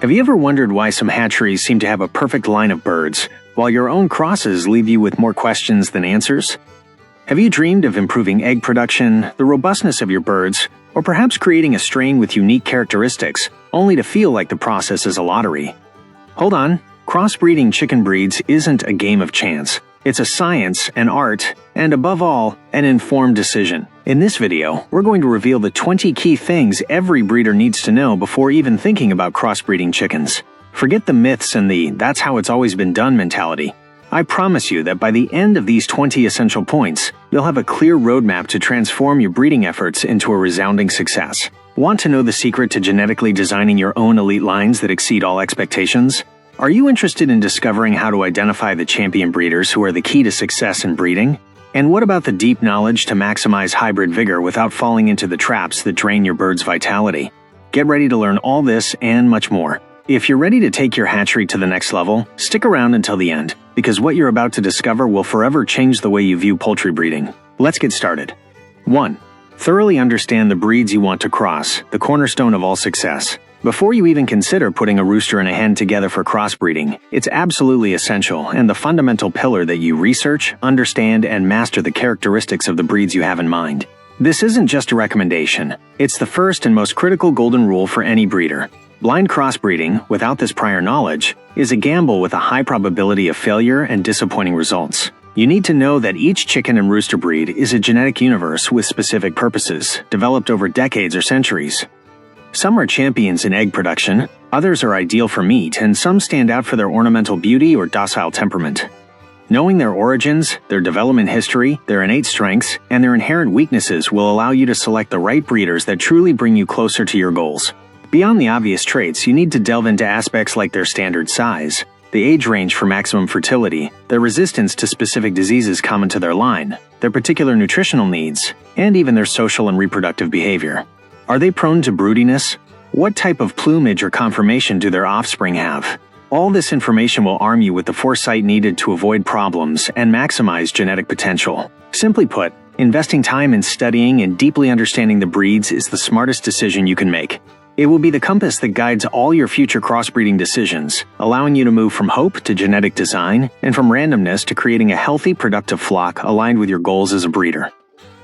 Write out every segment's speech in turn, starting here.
Have you ever wondered why some hatcheries seem to have a perfect line of birds, while your own crosses leave you with more questions than answers? Have you dreamed of improving egg production, the robustness of your birds, or perhaps creating a strain with unique characteristics, only to feel like the process is a lottery? Hold on, crossbreeding chicken breeds isn't a game of chance. It's a science, an art, and above all, an informed decision. In this video, we're going to reveal the 20 key things every breeder needs to know before even thinking about crossbreeding chickens. Forget the myths and the "that's how it's always been done" mentality. I promise you that by the end of these 20 essential points, you'll have a clear roadmap to transform your breeding efforts into a resounding success. Want to know the secret to genetically designing your own elite lines that exceed all expectations? Are you interested in discovering how to identify the champion breeders who are the key to success in breeding? And what about the deep knowledge to maximize hybrid vigor without falling into the traps that drain your bird's vitality? Get ready to learn all this and much more. If you're ready to take your hatchery to the next level, stick around until the end, because what you're about to discover will forever change the way you view poultry breeding. Let's get started. 1. Thoroughly understand the breeds you want to cross, the cornerstone of all success. Before you even consider putting a rooster and a hen together for crossbreeding, it's absolutely essential and the fundamental pillar that you research, understand, and master the characteristics of the breeds you have in mind. This isn't just a recommendation. It's the first and most critical golden rule for any breeder. Blind crossbreeding, without this prior knowledge, is a gamble with a high probability of failure and disappointing results. You need to know that each chicken and rooster breed is a genetic universe with specific purposes, developed over decades or centuries. Some are champions in egg production, others are ideal for meat, and some stand out for their ornamental beauty or docile temperament. Knowing their origins, their development history, their innate strengths, and their inherent weaknesses will allow you to select the right breeders that truly bring you closer to your goals. Beyond the obvious traits, you need to delve into aspects like their standard size, the age range for maximum fertility, their resistance to specific diseases common to their line, their particular nutritional needs, and even their social and reproductive behavior. Are they prone to broodiness? What type of plumage or conformation do their offspring have? All this information will arm you with the foresight needed to avoid problems and maximize genetic potential. Simply put, investing time in studying and deeply understanding the breeds is the smartest decision you can make. It will be the compass that guides all your future crossbreeding decisions, allowing you to move from hope to genetic design and from randomness to creating a healthy, productive flock aligned with your goals as a breeder.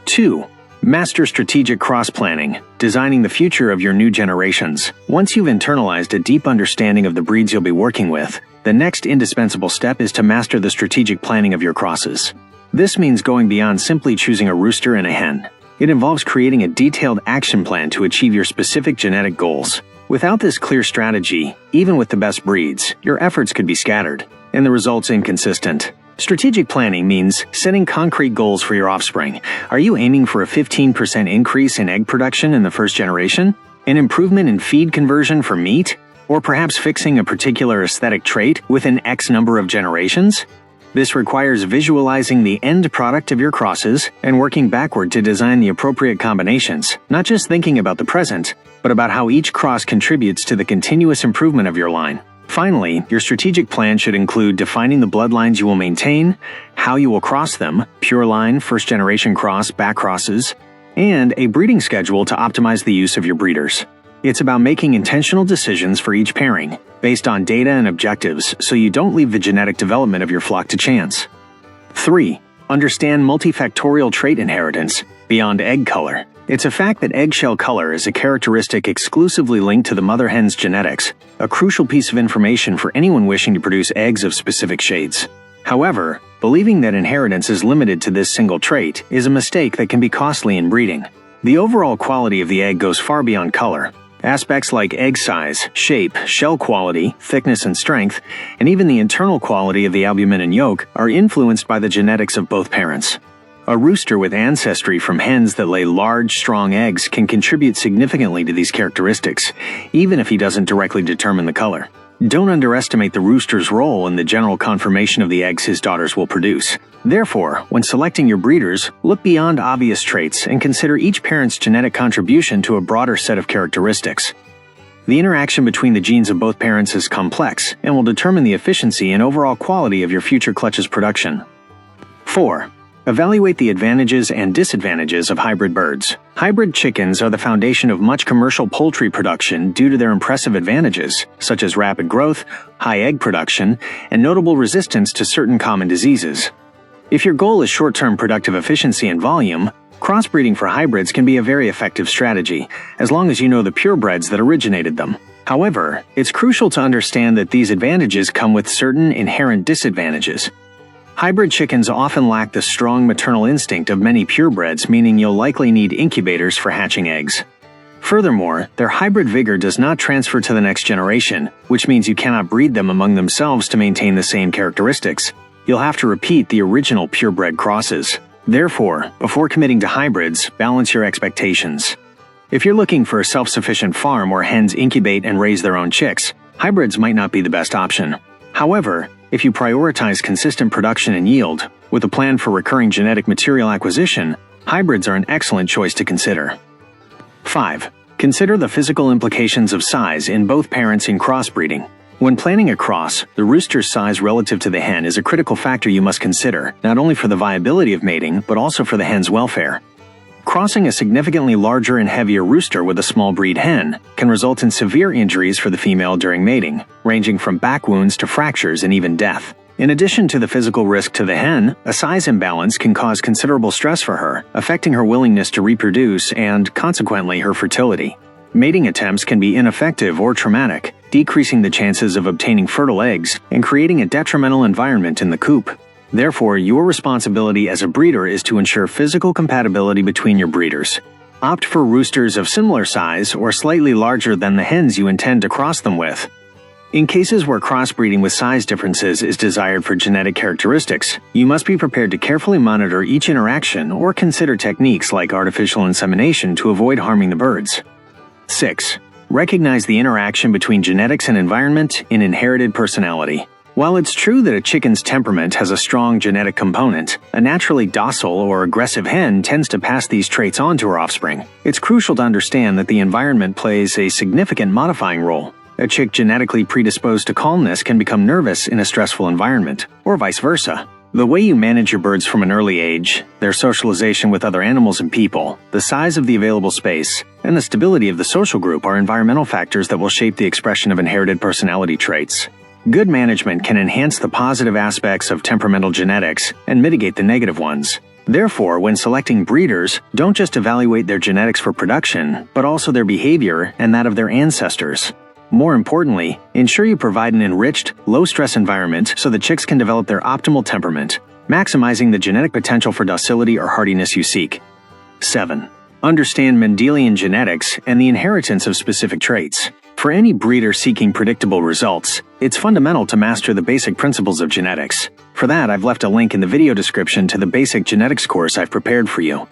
2. Master strategic cross-planning, designing the future of your new generations. Once you've internalized a deep understanding of the breeds you'll be working with, the next indispensable step is to master the strategic planning of your crosses. This means going beyond simply choosing a rooster and a hen. It involves creating a detailed action plan to achieve your specific genetic goals. Without this clear strategy, even with the best breeds, your efforts could be scattered, and the results inconsistent. Strategic planning means setting concrete goals for your offspring. Are you aiming for a 15% increase in egg production in the first generation? An improvement in feed conversion for meat? Or perhaps fixing a particular aesthetic trait within X number of generations? This requires visualizing the end product of your crosses and working backward to design the appropriate combinations, not just thinking about the present, but about how each cross contributes to the continuous improvement of your line. Finally, your strategic plan should include defining the bloodlines you will maintain, how you will cross them, pure line, first-generation cross, back crosses, and a breeding schedule to optimize the use of your breeders. It's about making intentional decisions for each pairing, based on data and objectives, so you don't leave the genetic development of your flock to chance. 3. Understand multifactorial trait inheritance, beyond egg color. It's a fact that eggshell color is a characteristic exclusively linked to the mother hen's genetics, a crucial piece of information for anyone wishing to produce eggs of specific shades. However, believing that inheritance is limited to this single trait is a mistake that can be costly in breeding. The overall quality of the egg goes far beyond color. Aspects like egg size, shape, shell quality, thickness and strength, and even the internal quality of the albumin and yolk are influenced by the genetics of both parents. A rooster with ancestry from hens that lay large, strong eggs can contribute significantly to these characteristics, even if he doesn't directly determine the color. Don't underestimate the rooster's role in the general conformation of the eggs his daughters will produce. Therefore, when selecting your breeders, look beyond obvious traits and consider each parent's genetic contribution to a broader set of characteristics. The interaction between the genes of both parents is complex and will determine the efficiency and overall quality of your future clutch's production. 4. Evaluate the advantages and disadvantages of hybrid birds. Hybrid chickens are the foundation of much commercial poultry production due to their impressive advantages, such as rapid growth, high egg production, and notable resistance to certain common diseases. If your goal is short-term productive efficiency and volume, crossbreeding for hybrids can be a very effective strategy, as long as you know the purebreds that originated them. However, it's crucial to understand that these advantages come with certain inherent disadvantages. Hybrid chickens often lack the strong maternal instinct of many purebreds, meaning you'll likely need incubators for hatching eggs. Furthermore, their hybrid vigor does not transfer to the next generation, which means you cannot breed them among themselves to maintain the same characteristics. You'll have to repeat the original purebred crosses. Therefore, before committing to hybrids, balance your expectations. If you're looking for a self-sufficient farm where hens incubate and raise their own chicks, hybrids might not be the best option. However, if you prioritize consistent production and yield, with a plan for recurring genetic material acquisition, hybrids are an excellent choice to consider. 5. Consider the physical implications of size in both parents in crossbreeding. When planning a cross, the rooster's size relative to the hen is a critical factor you must consider, not only for the viability of mating, but also for the hen's welfare. Crossing a significantly larger and heavier rooster with a small breed hen can result in severe injuries for the female during mating, ranging from back wounds to fractures and even death. In addition to the physical risk to the hen, a size imbalance can cause considerable stress for her, affecting her willingness to reproduce and, consequently, her fertility. Mating attempts can be ineffective or traumatic, decreasing the chances of obtaining fertile eggs and creating a detrimental environment in the coop. Therefore, your responsibility as a breeder is to ensure physical compatibility between your breeders. Opt for roosters of similar size or slightly larger than the hens you intend to cross them with. In cases where crossbreeding with size differences is desired for genetic characteristics, you must be prepared to carefully monitor each interaction or consider techniques like artificial insemination to avoid harming the birds. 6. Recognize the interaction between genetics and environment in inherited personality. While it's true that a chicken's temperament has a strong genetic component, a naturally docile or aggressive hen tends to pass these traits on to her offspring. It's crucial to understand that the environment plays a significant modifying role. A chick genetically predisposed to calmness can become nervous in a stressful environment, or vice versa. The way you manage your birds from an early age, their socialization with other animals and people, the size of the available space, and the stability of the social group are environmental factors that will shape the expression of inherited personality traits. Good management can enhance the positive aspects of temperamental genetics and mitigate the negative ones. Therefore, when selecting breeders, don't just evaluate their genetics for production, but also their behavior and that of their ancestors. More importantly, ensure you provide an enriched, low-stress environment so the chicks can develop their optimal temperament, maximizing the genetic potential for docility or hardiness you seek. 7. Understand Mendelian genetics and the inheritance of specific traits. For any breeder seeking predictable results, it's fundamental to master the basic principles of genetics. For that, I've left a link in the video description to the basic genetics course I've prepared for you.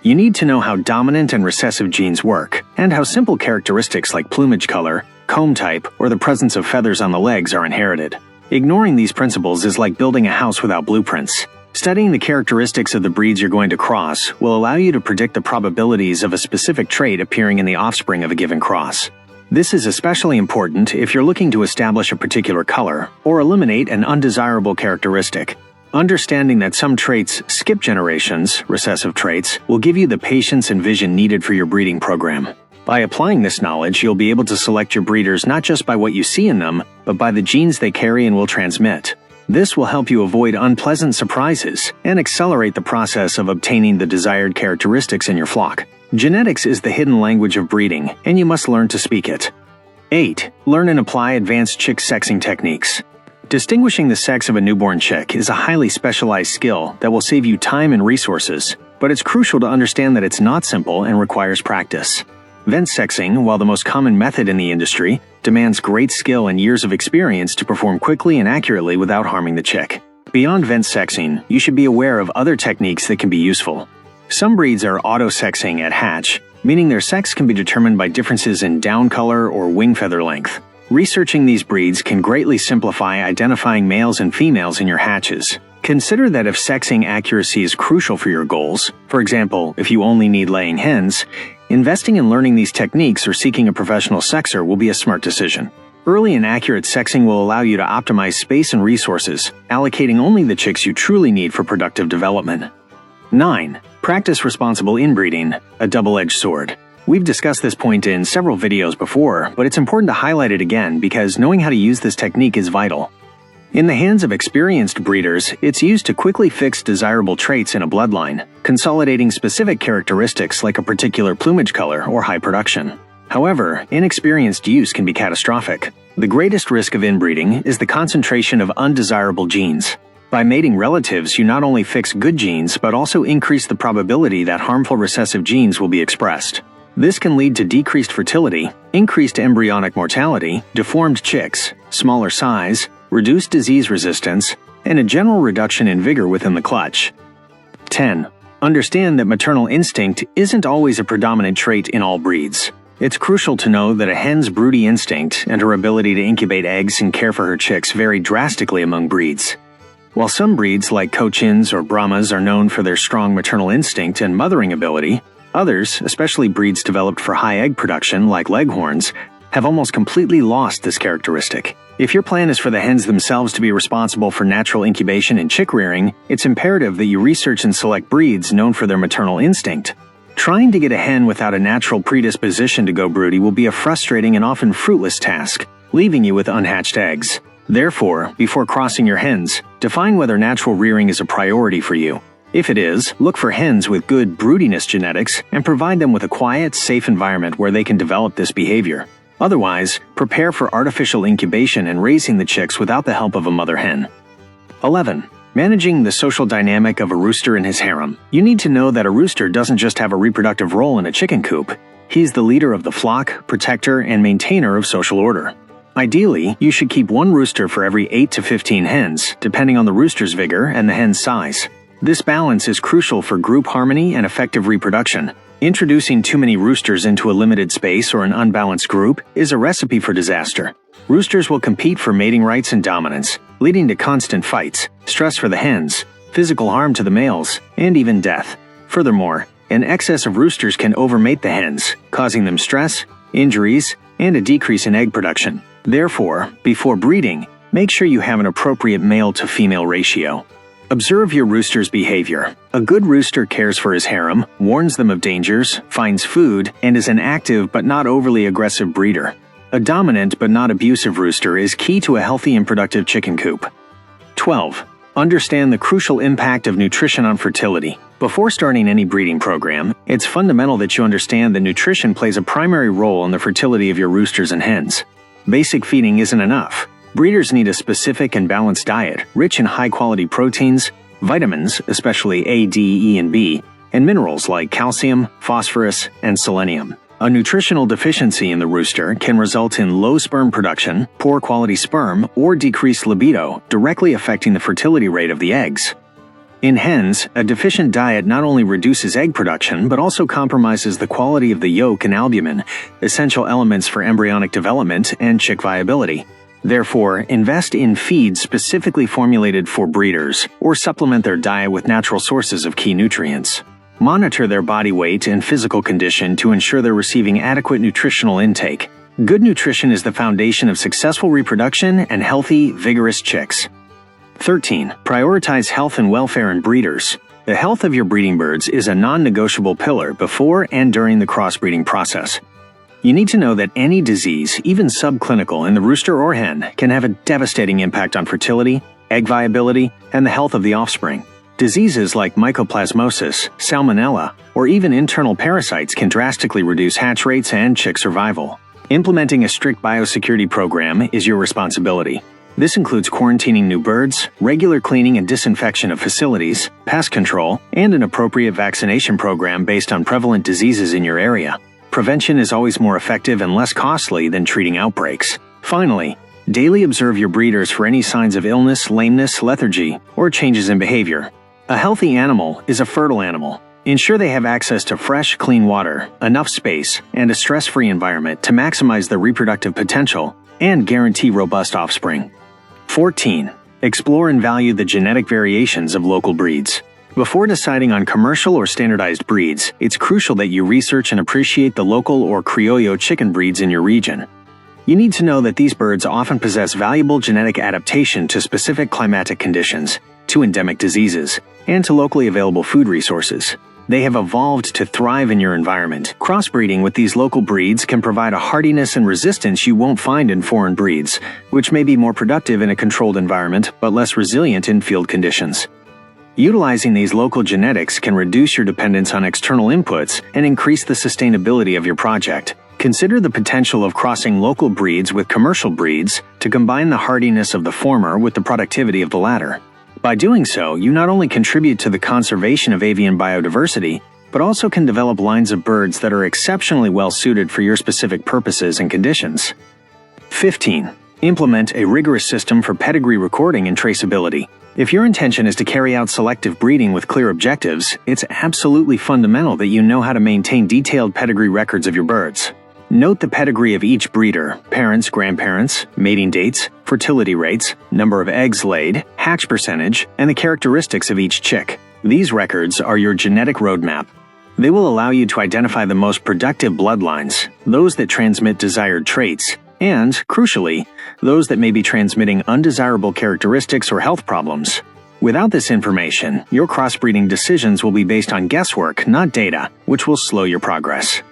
You need to know how dominant and recessive genes work, and how simple characteristics like plumage color, comb type, or the presence of feathers on the legs are inherited. Ignoring these principles is like building a house without blueprints. Studying the characteristics of the breeds you're going to cross will allow you to predict the probabilities of a specific trait appearing in the offspring of a given cross. This is especially important if you're looking to establish a particular color or eliminate an undesirable characteristic. Understanding that some traits skip generations, recessive traits, will give you the patience and vision needed for your breeding program. By applying this knowledge, you'll be able to select your breeders not just by what you see in them, but by the genes they carry and will transmit. This will help you avoid unpleasant surprises and accelerate the process of obtaining the desired characteristics in your flock. Genetics is the hidden language of breeding, and you must learn to speak it. 8. Learn and apply advanced chick sexing techniques. Distinguishing the sex of a newborn chick is a highly specialized skill that will save you time and resources, but it's crucial to understand that it's not simple and requires practice. Vent sexing, while the most common method in the industry, demands great skill and years of experience to perform quickly and accurately without harming the chick. Beyond vent sexing, you should be aware of other techniques that can be useful. Some breeds are auto-sexing at hatch, meaning their sex can be determined by differences in down color or wing feather length. Researching these breeds can greatly simplify identifying males and females in your hatches. Consider that if sexing accuracy is crucial for your goals, for example, if you only need laying hens, investing in learning these techniques or seeking a professional sexer will be a smart decision. Early and accurate sexing will allow you to optimize space and resources, allocating only the chicks you truly need for productive development. 9. Practice responsible inbreeding, a double-edged sword. We've discussed this point in several videos before, but it's important to highlight it again because knowing how to use this technique is vital. In the hands of experienced breeders, it's used to quickly fix desirable traits in a bloodline, consolidating specific characteristics like a particular plumage color or high production. However, inexperienced use can be catastrophic. The greatest risk of inbreeding is the concentration of undesirable genes. By mating relatives, you not only fix good genes, but also increase the probability that harmful recessive genes will be expressed. This can lead to decreased fertility, increased embryonic mortality, deformed chicks, smaller size, reduced disease resistance, and a general reduction in vigor within the clutch. 10. Understand that maternal instinct isn't always a predominant trait in all breeds. It's crucial to know that a hen's broody instinct and her ability to incubate eggs and care for her chicks vary drastically among breeds. While some breeds like Cochins or Brahmas are known for their strong maternal instinct and mothering ability, others, especially breeds developed for high egg production like Leghorns, have almost completely lost this characteristic. If your plan is for the hens themselves to be responsible for natural incubation and chick rearing, it's imperative that you research and select breeds known for their maternal instinct. Trying to get a hen without a natural predisposition to go broody will be a frustrating and often fruitless task, leaving you with unhatched eggs. Therefore, before crossing your hens, define whether natural rearing is a priority for you. If it is, look for hens with good broodiness genetics and provide them with a quiet, safe environment where they can develop this behavior. Otherwise, prepare for artificial incubation and raising the chicks without the help of a mother hen. 11. Managing the social dynamic of a rooster in his harem. You need to know that a rooster doesn't just have a reproductive role in a chicken coop. He's the leader of the flock, protector, and maintainer of social order. Ideally, you should keep one rooster for every 8 to 15 hens, depending on the rooster's vigor and the hen's size. This balance is crucial for group harmony and effective reproduction. Introducing too many roosters into a limited space or an unbalanced group is a recipe for disaster. Roosters will compete for mating rights and dominance, leading to constant fights, stress for the hens, physical harm to the males, and even death. Furthermore, an excess of roosters can overmate the hens, causing them stress, injuries, and a decrease in egg production. Therefore, before breeding, make sure you have an appropriate male-to-female ratio. Observe your rooster's behavior. A good rooster cares for his harem, warns them of dangers, finds food, and is an active but not overly aggressive breeder. A dominant but not abusive rooster is key to a healthy and productive chicken coop. 12. Understand the crucial impact of nutrition on fertility. Before starting any breeding program, it's fundamental that you understand that nutrition plays a primary role in the fertility of your roosters and hens. Basic feeding isn't enough. Breeders need a specific and balanced diet, rich in high-quality proteins, vitamins, especially A, D, E, and B, and minerals like calcium, phosphorus, and selenium. A nutritional deficiency in the rooster can result in low sperm production, poor quality sperm, or decreased libido, directly affecting the fertility rate of the eggs. In hens, a deficient diet not only reduces egg production but also compromises the quality of the yolk and albumin, essential elements for embryonic development and chick viability. Therefore, invest in feeds specifically formulated for breeders, or supplement their diet with natural sources of key nutrients. Monitor their body weight and physical condition to ensure they're receiving adequate nutritional intake. Good nutrition is the foundation of successful reproduction and healthy, vigorous chicks. 13. Prioritize health and welfare in breeders. The health of your breeding birds is a non-negotiable pillar before and during the crossbreeding process. You need to know that any disease, even subclinical in the rooster or hen, can have a devastating impact on fertility, egg viability, and the health of the offspring. Diseases like mycoplasmosis, salmonella, or even internal parasites can drastically reduce hatch rates and chick survival. Implementing a strict biosecurity program is your responsibility. This includes quarantining new birds, regular cleaning and disinfection of facilities, pest control, and an appropriate vaccination program based on prevalent diseases in your area. Prevention is always more effective and less costly than treating outbreaks. Finally, daily observe your breeders for any signs of illness, lameness, lethargy, or changes in behavior. A healthy animal is a fertile animal. Ensure they have access to fresh, clean water, enough space, and a stress-free environment to maximize their reproductive potential and guarantee robust offspring. 14. Explore and value the genetic variations of local breeds. Before deciding on commercial or standardized breeds, it's crucial that you research and appreciate the local or criollo chicken breeds in your region. You need to know that these birds often possess valuable genetic adaptation to specific climatic conditions. to endemic diseases, and to locally available food resources. They have evolved to thrive in your environment. Crossbreeding with these local breeds can provide a hardiness and resistance you won't find in foreign breeds, which may be more productive in a controlled environment but less resilient in field conditions. Utilizing these local genetics can reduce your dependence on external inputs and increase the sustainability of your project. Consider the potential of crossing local breeds with commercial breeds to combine the hardiness of the former with the productivity of the latter. By doing so, you not only contribute to the conservation of avian biodiversity, but also can develop lines of birds that are exceptionally well suited for your specific purposes and conditions. 15. Implement a rigorous system for pedigree recording and traceability. If your intention is to carry out selective breeding with clear objectives, it's absolutely fundamental that you know how to maintain detailed pedigree records of your birds. Note the pedigree of each breeder, parents, grandparents, mating dates, fertility rates, number of eggs laid, hatch percentage, and the characteristics of each chick. These records are your genetic roadmap. They will allow you to identify the most productive bloodlines, those that transmit desired traits, and, crucially, those that may be transmitting undesirable characteristics or health problems. Without this information, your crossbreeding decisions will be based on guesswork, not data, which will slow your progress.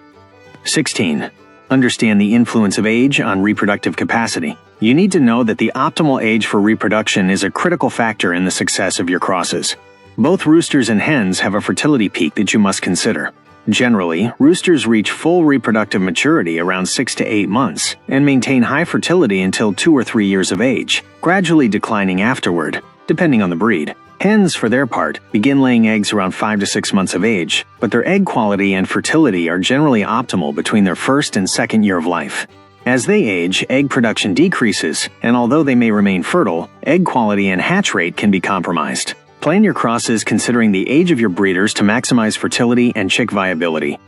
16. Understand the influence of age on reproductive capacity. You need to know that the optimal age for reproduction is a critical factor in the success of your crosses. Both roosters and hens have a fertility peak that you must consider. Generally, roosters reach full reproductive maturity around 6 to 8 months and maintain high fertility until 2 or 3 years of age, gradually declining afterward, depending on the breed. Hens, for their part, begin laying eggs around 5 to 6 months of age, but their egg quality and fertility are generally optimal between their first and second year of life. As they age, egg production decreases, and although they may remain fertile, egg quality and hatch rate can be compromised. Plan your crosses considering the age of your breeders to maximize fertility and chick viability.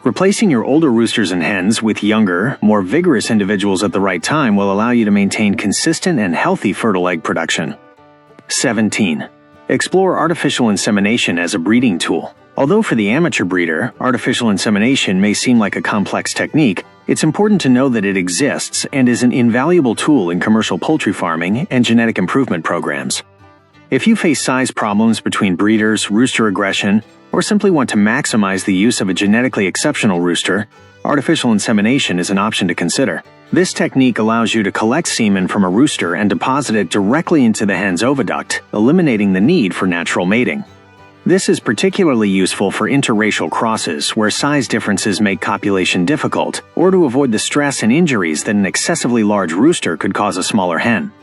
Replacing your older roosters and hens with younger, more vigorous individuals at the right time will allow you to maintain consistent and healthy fertile egg production. 17. Explore artificial insemination as a breeding tool. Although for the amateur breeder, artificial insemination may seem like a complex technique, it's important to know that it exists and is an invaluable tool in commercial poultry farming and genetic improvement programs. If you face size problems between breeders, rooster aggression, or simply want to maximize the use of a genetically exceptional rooster, artificial insemination is an option to consider. This technique allows you to collect semen from a rooster and deposit it directly into the hen's oviduct, eliminating the need for natural mating. This is particularly useful for interracial crosses where size differences make copulation difficult, or to avoid the stress and injuries that an excessively large rooster could cause a smaller hen.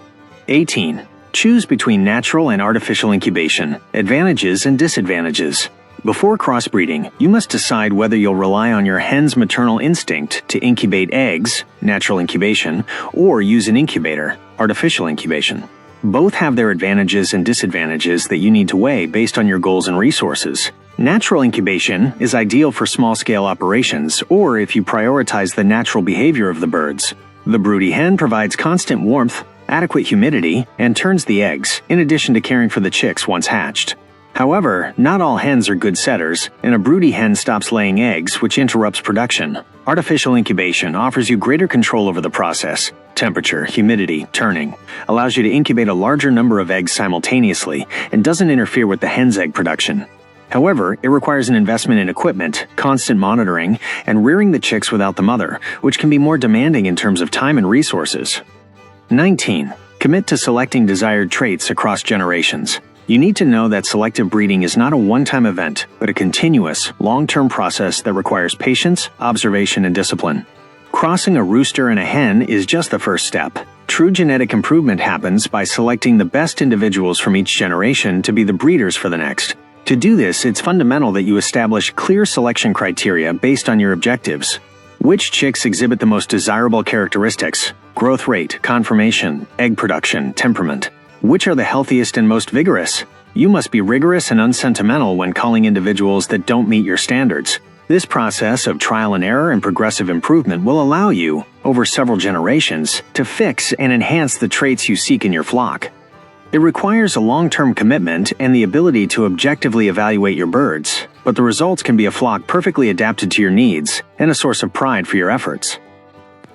18. Choose between natural and artificial incubation, advantages and disadvantages. Before crossbreeding, you must decide whether you'll rely on your hen's maternal instinct to incubate eggs, natural incubation, or use an incubator, artificial incubation. Both have their advantages and disadvantages that you need to weigh based on your goals and resources. Natural incubation is ideal for small-scale operations or if you prioritize the natural behavior of the birds. The broody hen provides constant warmth, adequate humidity, and turns the eggs, in addition to caring for the chicks once hatched. However, not all hens are good setters, and a broody hen stops laying eggs, which interrupts production. Artificial incubation offers you greater control over the process. Temperature, humidity, turning, allows you to incubate a larger number of eggs simultaneously and doesn't interfere with the hen's egg production. However, it requires an investment in equipment, constant monitoring, and rearing the chicks without the mother, which can be more demanding in terms of time and resources. 19. Commit to selecting desired traits across generations. You need to know that selective breeding is not a one-time event, but a continuous, long-term process that requires patience, observation, and discipline. Crossing a rooster and a hen is just the first step. True genetic improvement happens by selecting the best individuals from each generation to be the breeders for the next. To do this, it's fundamental that you establish clear selection criteria based on your objectives. Which chicks exhibit the most desirable characteristics? Growth rate, conformation, egg production, temperament. Which are the healthiest and most vigorous? You must be rigorous and unsentimental when calling individuals that don't meet your standards. This process of trial and error and progressive improvement will allow you, over several generations, to fix and enhance the traits you seek in your flock. It requires a long-term commitment and the ability to objectively evaluate your birds, but the results can be a flock perfectly adapted to your needs and a source of pride for your efforts.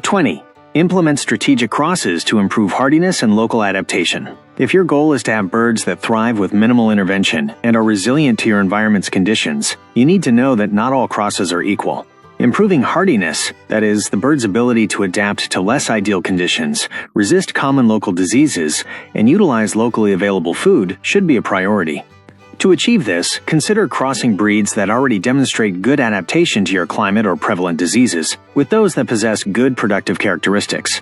20. Implement strategic crosses to improve hardiness and local adaptation. If your goal is to have birds that thrive with minimal intervention and are resilient to your environment's conditions, you need to know that not all crosses are equal. Improving hardiness, that is, the bird's ability to adapt to less ideal conditions, resist common local diseases, and utilize locally available food, should be a priority. To achieve this, consider crossing breeds that already demonstrate good adaptation to your climate or prevalent diseases with those that possess good productive characteristics.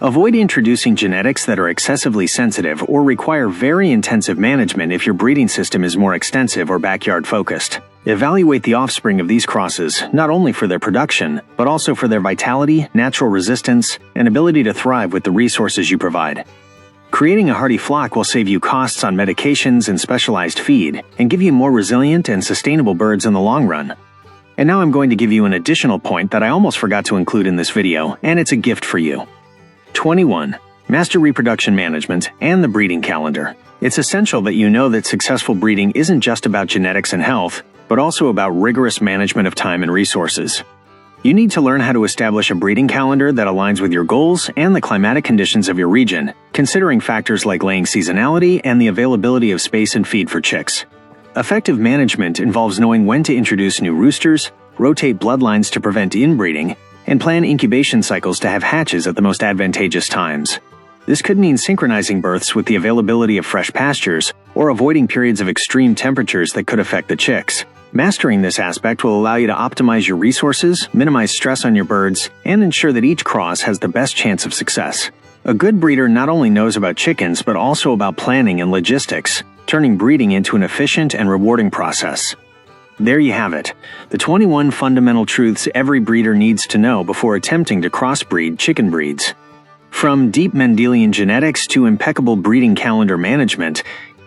Avoid introducing genetics that are excessively sensitive or require very intensive management if your breeding system is more extensive or backyard-focused. Evaluate the offspring of these crosses not only for their production, but also for their vitality, natural resistance, and ability to thrive with the resources you provide. Creating a hardy flock will save you costs on medications and specialized feed, and give you more resilient and sustainable birds in the long run. And now I'm going to give you an additional point that I almost forgot to include in this video, and it's a gift for you. 21. Master reproduction management and the breeding calendar. It's essential that you know that successful breeding isn't just about genetics and health, but also about rigorous management of time and resources. You need to learn how to establish a breeding calendar that aligns with your goals and the climatic conditions of your region, considering factors like laying seasonality and the availability of space and feed for chicks. Effective management involves knowing when to introduce new roosters, rotate bloodlines to prevent inbreeding, and plan incubation cycles to have hatches at the most advantageous times. This could mean synchronizing births with the availability of fresh pastures or avoiding periods of extreme temperatures that could affect the chicks. Mastering this aspect will allow you to optimize your resources, minimize stress on your birds, and ensure that each cross has the best chance of success. A good breeder not only knows about chickens but also about planning and logistics, turning breeding into an efficient and rewarding process. There you have it, the 21 fundamental truths every breeder needs to know before attempting to crossbreed chicken breeds. From deep Mendelian genetics to impeccable breeding calendar management,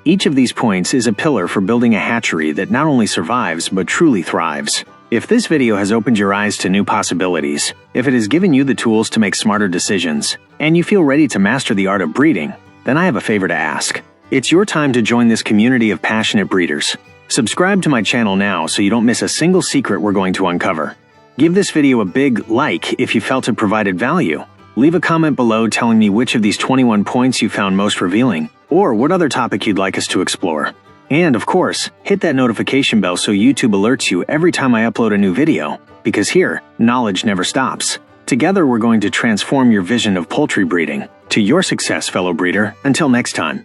each of these points is a pillar for building a hatchery that not only survives but truly thrives. If this video has opened your eyes to new possibilities, if it has given you the tools to make smarter decisions, and you feel ready to master the art of breeding, then I have a favor to ask. It's your time to join this community of passionate breeders. Subscribe to my channel now so you don't miss a single secret we're going to uncover. Give this video a big like if you felt it provided value. Leave a comment below telling me which of these 21 points you found most revealing, or what other topic you'd like us to explore. And of course, hit that notification bell so YouTube alerts you every time I upload a new video, because here, knowledge never stops. Together we're going to transform your vision of poultry breeding. To your success, fellow breeder. Until next time.